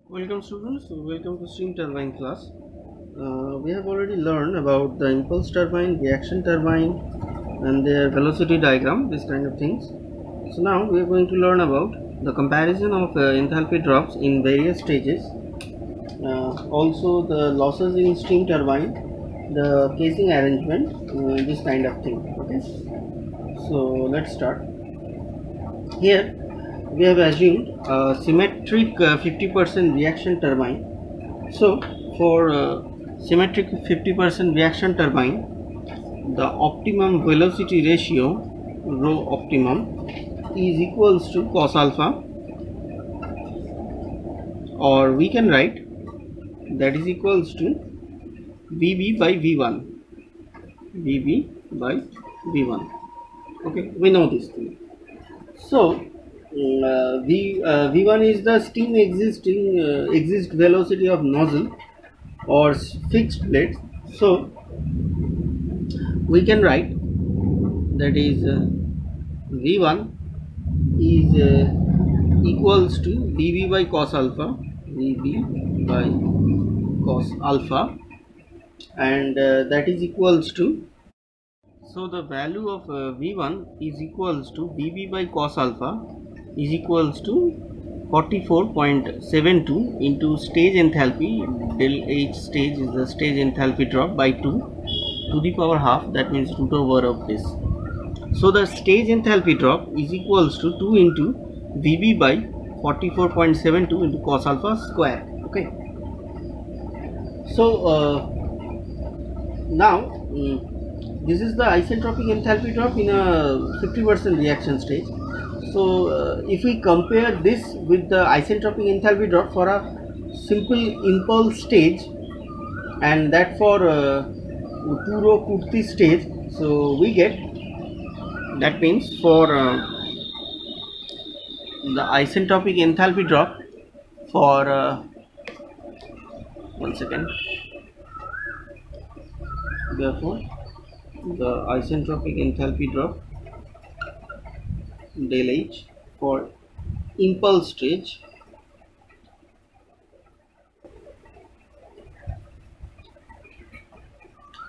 Welcome students, welcome to steam turbine class. We have already learned about the impulse turbine, reaction turbine and their velocity diagram, this kind of things. So now we are going to learn about the comparison of enthalpy drops in various stages, also the losses in steam turbine, the casing arrangement, this kind of thing. Okay, so let's start. Here we have assumed a symmetric 50% reaction turbine. So for symmetric 50% reaction turbine, the optimum velocity ratio rho optimum is equals to cos alpha, or we can write that is equals to Vb by V1. Vb by V1. Okay, we know this thing. So V1 is the steam exist velocity of nozzle or fixed plate. So we can write that is V1 is equals to Vb by cos alpha, Vb by cos alpha, and that is equals to, so the value of V1 is equals to Vb by cos alpha is equals to 44.72 into stage enthalpy. Del H stage is the stage enthalpy drop by 2 to the power half, that means root over of this. So the stage enthalpy drop is equals to 2 into Vb by 44.72 into cos alpha square. Okay, so now this is the isentropic enthalpy drop in a 50% reaction stage. So if we compare this with the isentropic enthalpy drop for a simple impulse stage, and that for 2-row Kurti stage, so we get, that means for the isentropic enthalpy drop for one second, therefore the isentropic enthalpy drop del H for impulse stage,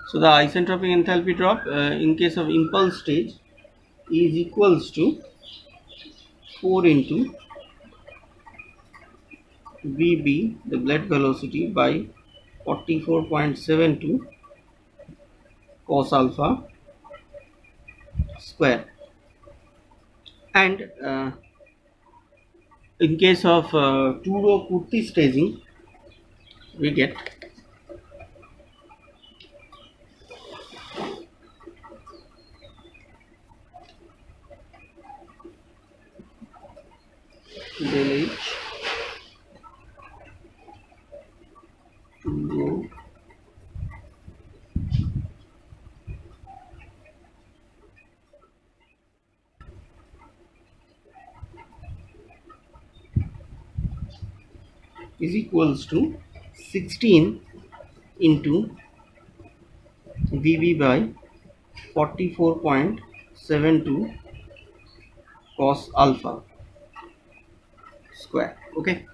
so the isentropic enthalpy drop in case of impulse stage is equals to 4 into Vb, the blade velocity, by 44.72 cos alpha square. And in case of 2-row Kurti staging, we get del H 2-row is equals to 16 into Vb by 44.72 cos alpha square. Okay,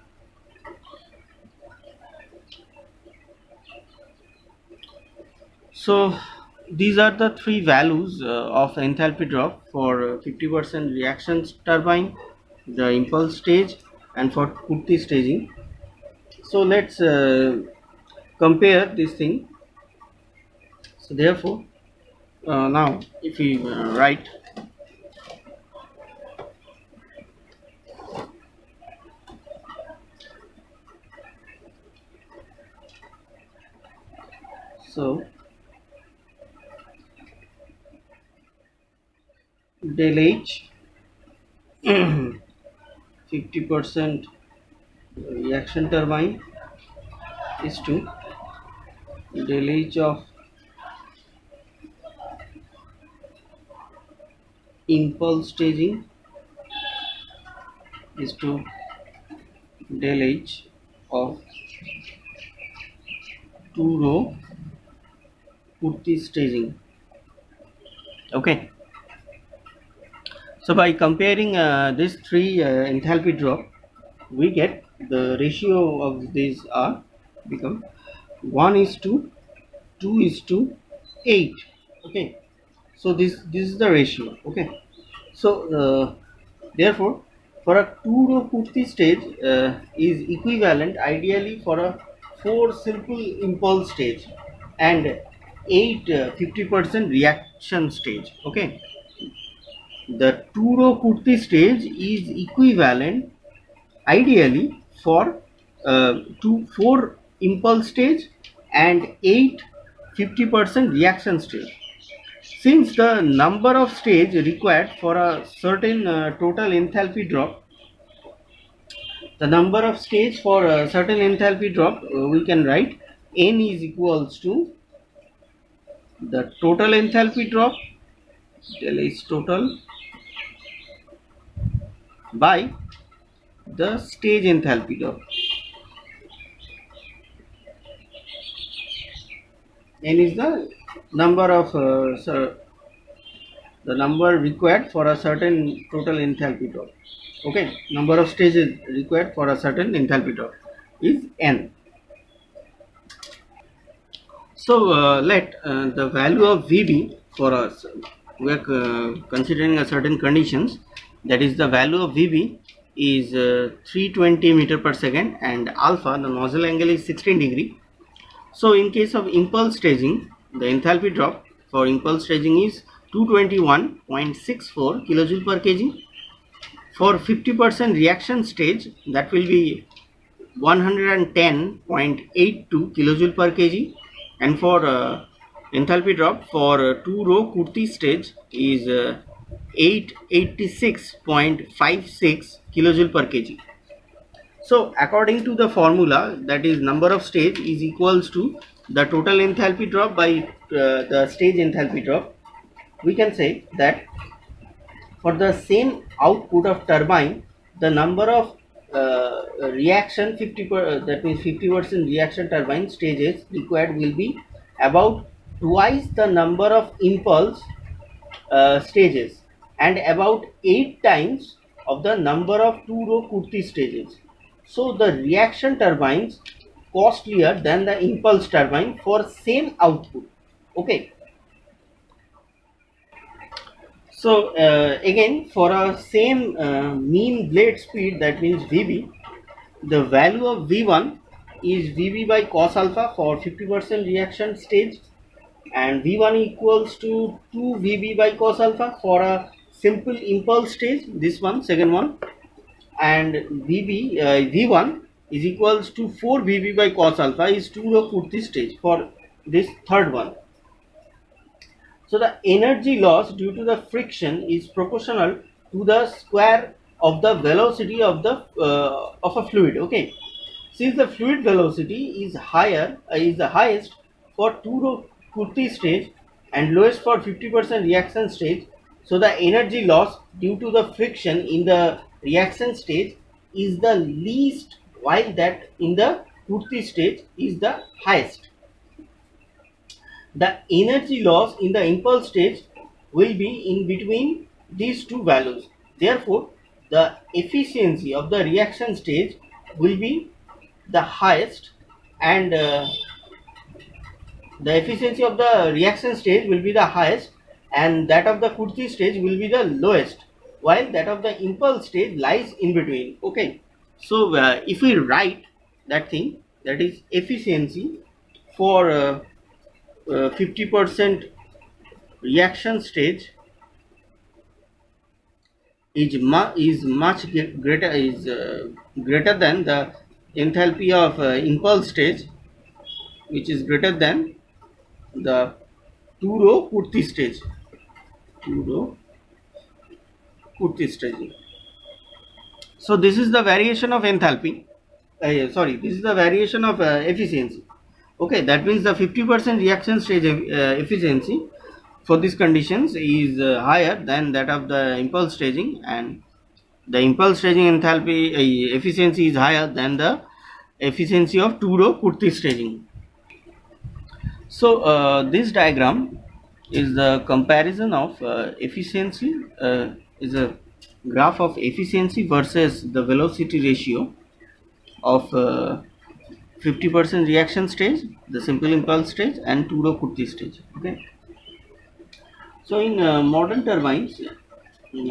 so these are the three values of enthalpy drop for 50% reaction turbine, the impulse stage, and for Kurti staging. So let's compare this thing. So therefore now if we write, so del H 50% reaction turbine is to del H of impulse staging is to del H of 2-row Kurti staging. Okay, so by comparing these three enthalpy drop, we get the ratio of these are become 1 is to 2 is to 8. Okay, so this is the ratio. Okay, so therefore for a 2 row Kurti stage is equivalent ideally for a 4 simple impulse stage and 8 50% reaction stage. Okay, the 2 row Kurti stage is equivalent ideally for 4 impulse stage and 8 50% reaction stage. Since the number of stage required for a certain total enthalpy drop, the number of stage for a certain enthalpy drop, we can write n is equals to the total enthalpy drop, del is total, by the stage enthalpy drop. N is the number of the number required for a certain total enthalpy drop. Okay, number of stages required for a certain enthalpy drop is n. So let the value of Vb for us, we are considering a certain conditions, that is the value of Vb is 320 meter per second and alpha, the nozzle angle, is 16 degree. So in case of impulse staging, the enthalpy drop for impulse staging is 221.64 kilojoule per kg. For 50% reaction stage, that will be 110.82 kilojoule per kg, and for enthalpy drop for 2 row Kurti stage is 886.56 kilojoule per kg. So according to the formula, that is number of stage is equals to the total enthalpy drop by the stage enthalpy drop, we can say that for the same output of turbine, the number of reaction 50 that means 50% reaction turbine stages required will be about twice the number of impulse stages and about 8 times of the number of 2 row Kurti stages. So the reaction turbines costlier than the impulse turbine for same output. Okay, so again for a same mean blade speed, that means Vb, the value of V1 is Vb by cos alpha for 50% reaction stage, and V1 equals to 2 Vb by cos alpha for a simple impulse stage, this one, second one, and V1 is equals to 4 Vb by cos alpha is 2 row Kurti stage for this third one. So the energy loss due to the friction is proportional to the square of the velocity of a fluid. Okay, since the fluid velocity is higher, is the highest for 2 row Kurti stage and lowest for 50% reaction stage, so the energy loss due to the friction in the reaction stage is the least, while that in the Kurti stage is the highest. The energy loss in the impulse stage will be in between these two values. Therefore, the efficiency of the reaction stage will be the highest, and the efficiency of the reaction stage will be the highest, and that of the Kurti stage will be the lowest, while that of the impulse stage lies in between. Okay, so if we write that thing, that is efficiency for 50% reaction stage is much greater, is greater than the enthalpy of impulse stage, which is greater than the 2 row Kurti stage. 2 row Kurti stage. So this is the variation of enthalpy. This is the variation of efficiency. Okay, that means the 50% reaction stage efficiency for these conditions is higher than that of the impulse staging, and the impulse staging enthalpy efficiency is higher than the efficiency of 2 row Kurti staging. So this diagram is the comparison of efficiency, is a graph of efficiency versus the velocity ratio of 50% reaction stage, the simple impulse stage, and 2-row Kurti stage. Okay. So in modern turbines, in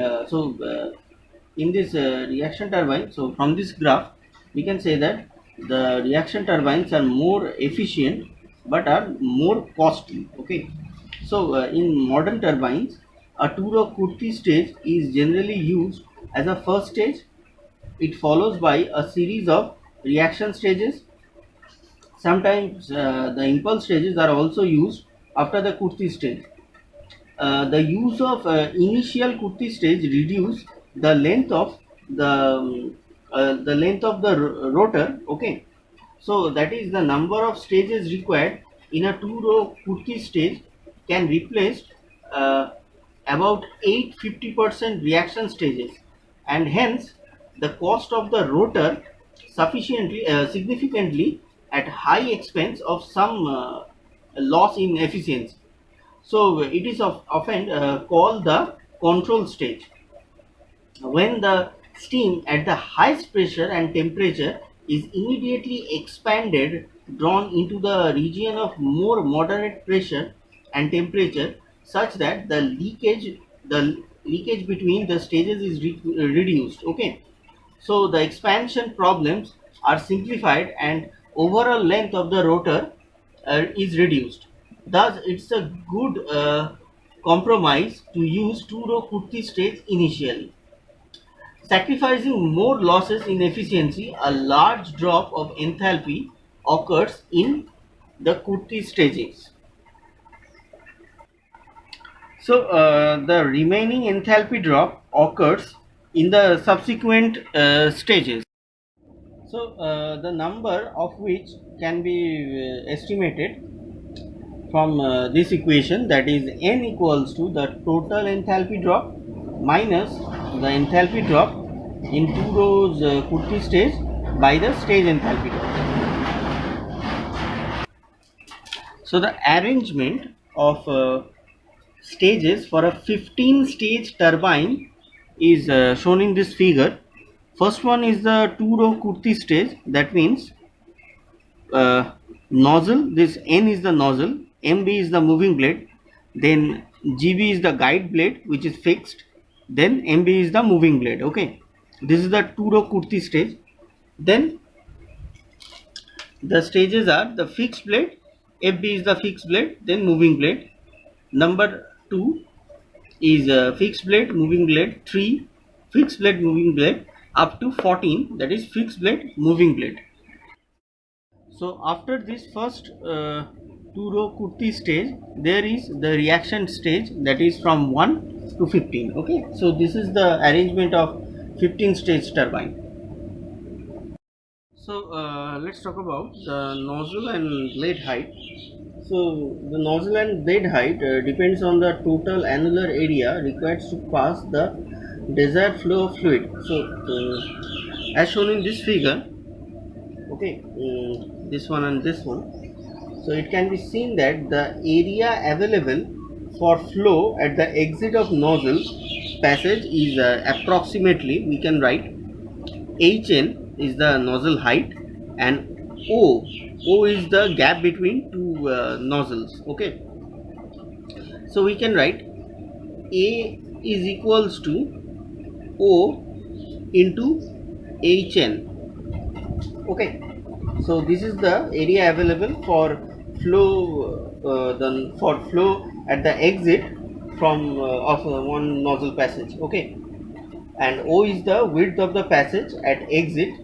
this reaction turbine, so from this graph we can say that the reaction turbines are more efficient but are more costly. Okay. So in modern turbines, a 2-row Kurti stage is generally used as a first stage. It follows by a series of reaction stages. Sometimes the impulse stages are also used after the Kurti stage. The use of initial Kurti stage reduce the length of the rotor. Okay, so that is the number of stages required in a 2-row Kurti stage can replace uh, about 850% reaction stages, and hence the cost of the rotor significantly at high expense of some loss in efficiency. So it is often called the control stage. When the steam at the highest pressure and temperature is immediately expanded, drawn into the region of more moderate pressure and temperature, such that the leakage between the stages is reduced. Okay, so the expansion problems are simplified and overall length of the rotor is reduced. Thus, it's a good compromise to use 2-row Kurti stage initially. Sacrificing more losses in efficiency, a large drop of enthalpy occurs in the Kurti stages. So the remaining enthalpy drop occurs in the subsequent stages. So the number of which can be estimated from this equation, that is n equals to the total enthalpy drop minus the enthalpy drop in 2 rows Kurti stage by the stage enthalpy drop. So the arrangement of stages for a 15 stage turbine is shown in this figure. First one is the 2-row Kurti stage, that means nozzle, this N is the nozzle, MB is the moving blade, then GB is the guide blade which is fixed, then MB is the moving blade. Okay, this is the 2-row Kurti stage. Then the stages are the fixed blade, FB is the fixed blade, then moving blade. Number 2 is fixed blade, moving blade, 3 fixed blade, moving blade, up to 14, that is fixed blade, moving blade. So after this first 2-row Kurti stage, there is the reaction stage, that is from 1 to 15. Okay, so this is the arrangement of 15 stage turbine. So let's talk about the nozzle and blade height. So the nozzle and blade height depends on the total annular area required to pass the desired flow of fluid. So as shown in this figure, okay, this one and this one, so it can be seen that the area available for flow at the exit of nozzle passage is approximately, we can write, Hn is the nozzle height, and O is the gap between two nozzles. Okay, so we can write A is equals to O into Hn. Okay, so this is the area available for flow at the exit from of one nozzle passage. Okay, and O is the width of the passage at exit,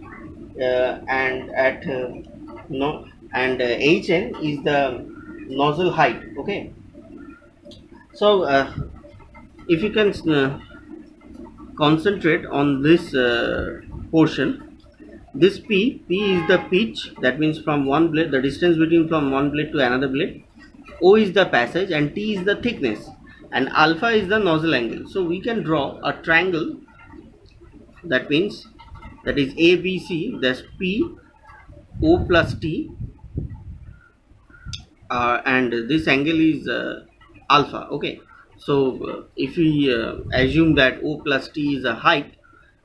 and at no and Hn is the nozzle height. Okay, so if you can concentrate on this portion, this P is the pitch, that means from one blade, the distance between from one blade to another blade. O is the passage and T is the thickness, and alpha is the nozzle angle. So we can draw a triangle, that means that is ABC, that's P, O plus T, and this angle is alpha. Okay, so if we assume that O plus T is a height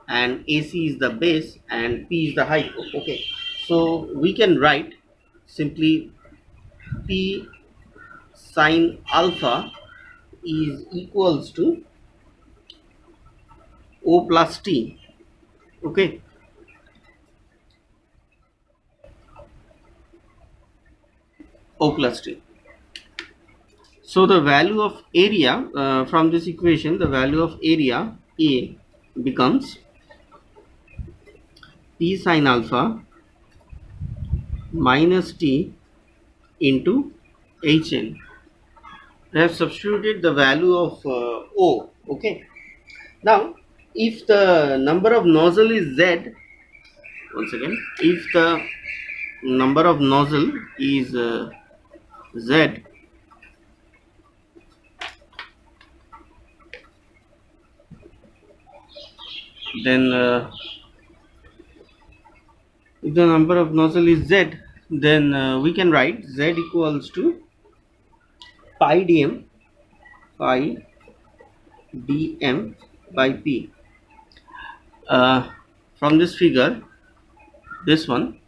and AC is the base and P is the height. Okay, So we can write simply P sine alpha is equals to O plus T. Okay. O plus T. So the value of area from this equation, the value of area A becomes P sine alpha minus T into Hn. I have substituted the value of O. Okay. Now, if the number of nozzle is Z, once again, if the number of nozzle is Z, then if the number of nozzle is Z, then we can write Z equals to pi dm by P. From this figure, this one,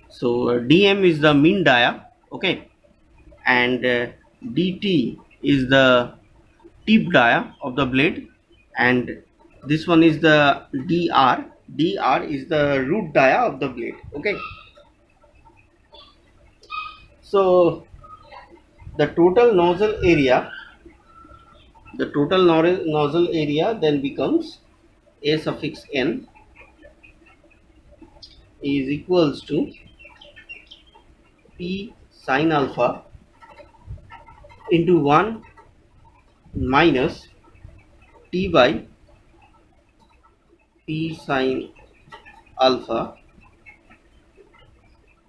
so dm is the mean dia, okay, and dt is the tip dia of the blade, and this one is the dr is the root dia of the blade. Okay, so the total nozzle area then becomes a suffix n is equals to P sine alpha into 1 minus T by P sine alpha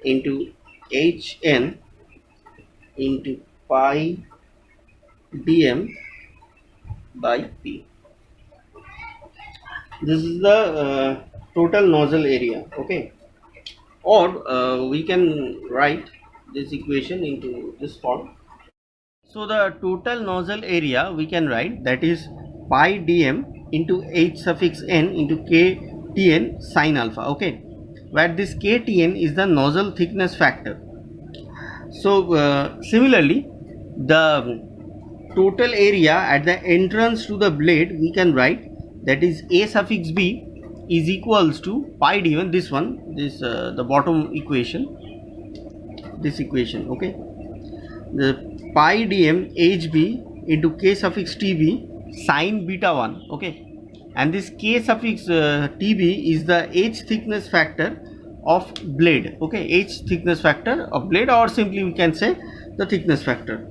into Hn into pi dm by P. This is the total nozzle area. Okay, or we can write this equation into this form. So the total nozzle area we can write, that is pi dm into H suffix n into k Tn sine alpha. Okay, where this k Tn is the nozzle thickness factor. So similarly, the total area at the entrance to the blade we can write, that is a suffix b is equals to pi d1, this one, this the bottom equation, this equation. Okay, the pi dm hb into k suffix tb sine beta 1. Okay, and this k suffix tb is the h thickness factor of blade. Okay, h thickness factor of blade, or simply we can say the thickness factor.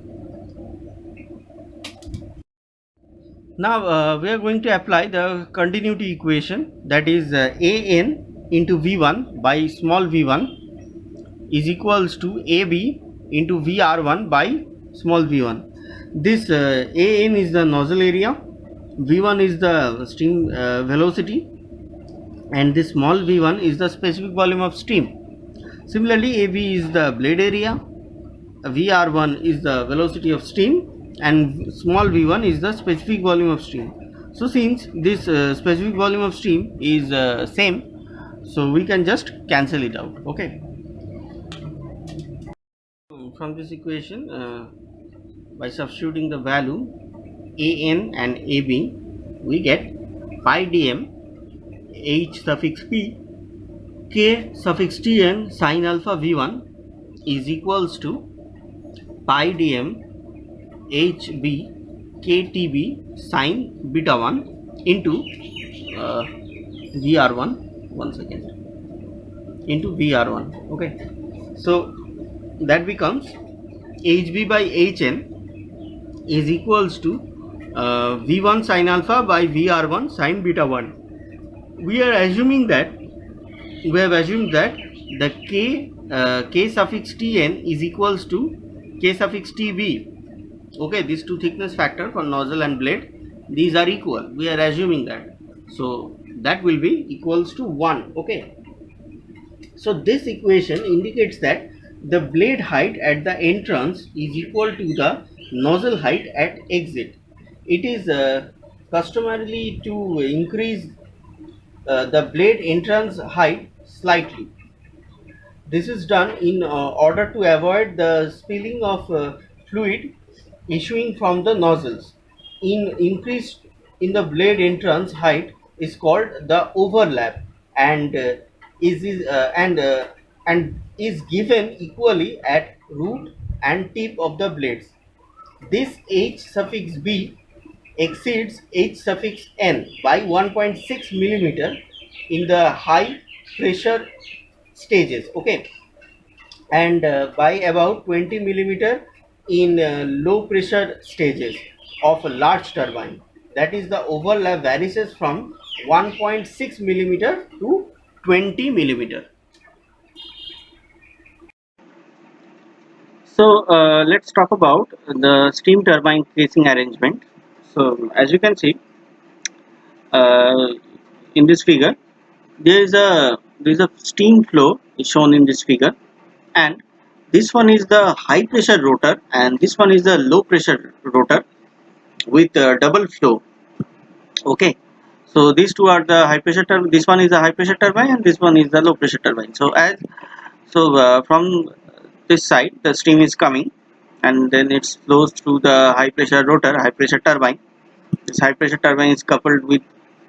Now we are going to apply the continuity equation, that is an into v1 by small v1 is equals to ab into vr1 by small v1. This an is the nozzle area, v1 is the steam velocity, and this small v1 is the specific volume of steam. Similarly, ab is the blade area, vr1 is the velocity of steam, and small v1 is the specific volume of steam. So since this specific volume of steam is same, so we can just cancel it out. Okay, from this equation, by substituting the value an and ab, we get pi dm h suffix p k suffix tn sine alpha v1 is equals to pi dm hb ktb sine beta 1 into vr1, once again, into vr1. Okay, so that becomes hb by hn is equals to v1 sine alpha by vr1 sine beta 1. We have assumed that the k suffix tn is equals to k suffix tb. Okay, these two thickness factor for nozzle and blade, these are equal. We are assuming that, so that will be equals to 1. Okay, so this equation indicates that the blade height at the entrance is equal to the nozzle height at exit. It is customarily to increase the blade entrance height slightly. This is done in order to avoid the spilling of fluid issuing from the nozzles. In increase in the blade entrance height is called the overlap, and and is given equally at root and tip of the blades. This H suffix B exceeds H suffix N by 1.6 millimeter in the high pressure stages, okay, and by about 20 millimeter in low pressure stages of a large turbine. That is, the overlap varies from 1.6 millimeter to 20 millimeter. So let's talk about the steam turbine casing arrangement. So as you can see uh, in this figure, there is a steam flow is shown in this figure, and this one is the high pressure rotor and this one is the low pressure rotor with double flow. Okay, so these two are the high pressure turbine. This one is the high pressure turbine and this one is the low pressure turbine. From this side the steam is coming and then it flows through the high pressure rotor, high pressure turbine. This high pressure turbine is coupled with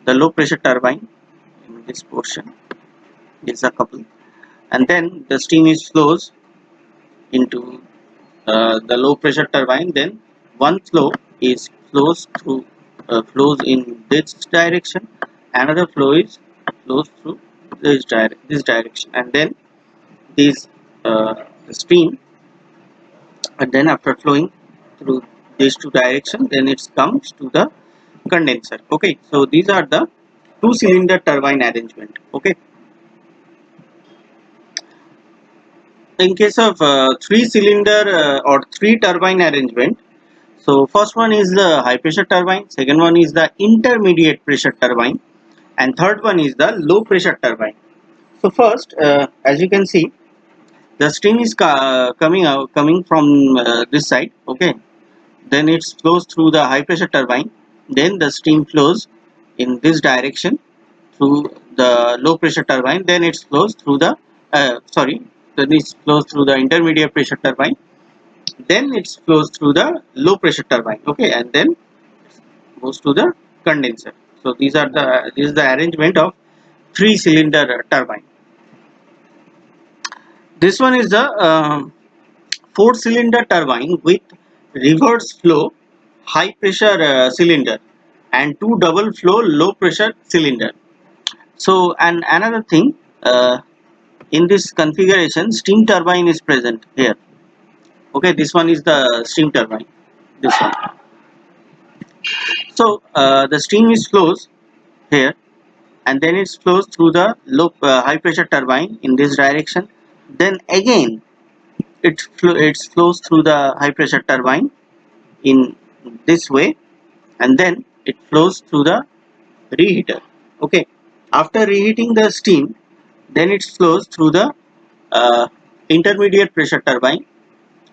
the low pressure turbine in this portion. This is a couple, and then the steam is flows into the low pressure turbine. Then one flow is flows in this direction, another flow is flows through this direction, and then this stream, and then after flowing through these two directions, then it comes to the condenser. Okay, so these are the two cylinder turbine arrangement. Okay, in case of three cylinder or three turbine arrangement, so first one is the high pressure turbine, second one is the intermediate pressure turbine, and third one is the low pressure turbine. So first, as you can see, the steam is coming from this side. Okay, then it flows through the high pressure turbine. Then the steam flows in this direction through the low pressure turbine. Then it flows through the then it flows through the intermediate pressure turbine. Then it flows through the low pressure turbine. Okay, and then goes to the condenser. So this is the arrangement of three cylinder turbine. This one is the four cylinder turbine with reverse flow high pressure cylinder and two double flow low pressure cylinder. So, and another thing, in this configuration steam turbine is present here. Okay, this one is the steam turbine, this one. So the steam is flows here and then it flows through the high pressure turbine in this direction. Then again it flows through the high pressure turbine in this way, and then it flows through the reheater. Okay, after reheating the steam, then it flows through the uh, intermediate pressure turbine.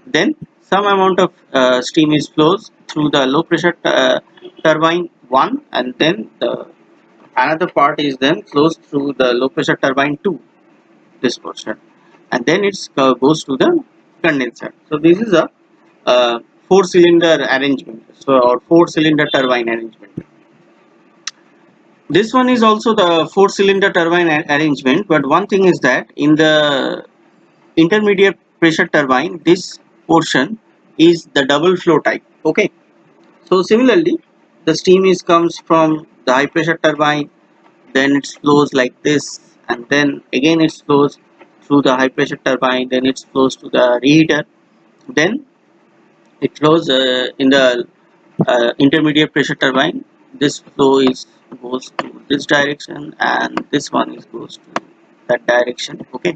Then some amount of steam is flows through the low pressure turbine 1, and then the another part is then flows through the low pressure turbine 2, this portion, and then it goes to the condenser. So this is a four cylinder arrangement, so or four cylinder turbine arrangement. This one is also the four cylinder turbine arrangement, but one thing is that in the intermediate pressure turbine this portion is the double flow type. Okay, so similarly the steam is comes from the high pressure turbine, then it flows like this, and then again it flows through the high pressure turbine, then it flows to the reheater, then it flows in the intermediate pressure turbine. This flow is goes to this direction and this one is goes to that direction. Okay,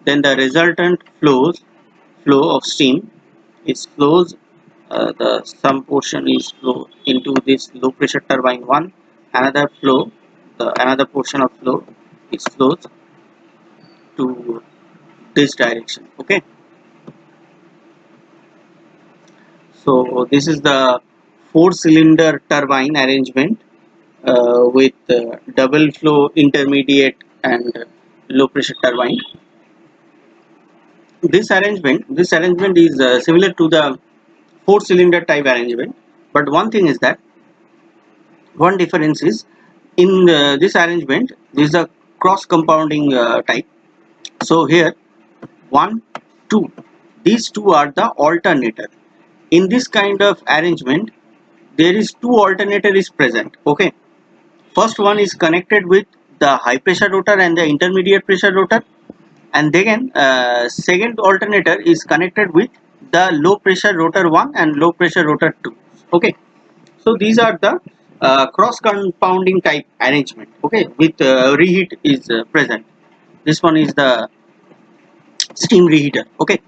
then the resultant flow of steam is flows, the some portion is flow into this low pressure turbine 1, another flow, the another portion of flow is flows to this direction. Okay, so this is the four cylinder turbine arrangement with double flow intermediate and low pressure turbine. this arrangement is similar to the four cylinder type arrangement, but one thing is that one difference is in this arrangement this is a cross compounding type. So here 1 2, these two are the alternator. In this kind of arrangement there is two alternator is present. Okay, first one is connected with the high pressure rotor and the intermediate pressure rotor, and then second alternator is connected with the low pressure rotor 1 and low pressure rotor 2. Okay, so these are the cross compounding type arrangement. Okay, with reheat is present. This one is the steam reheater. Okay,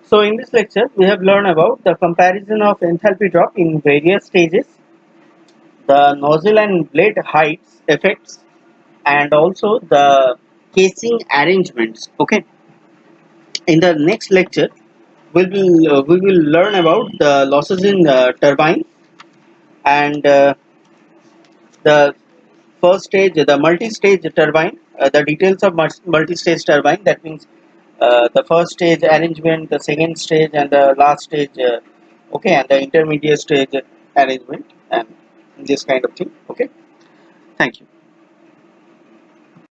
so in this lecture we have learned about the comparison of enthalpy drop in various stages, the nozzle and blade heights effects, and also the casing arrangements. Okay, in the next lecture we will learn about the losses in turbine, and the first stage, the multi-stage turbine, the details of multi-stage turbine, that means the first stage arrangement, the second stage, and the last stage, okay, and the intermediate stage arrangement, and this kind of thing. Okay, thank you.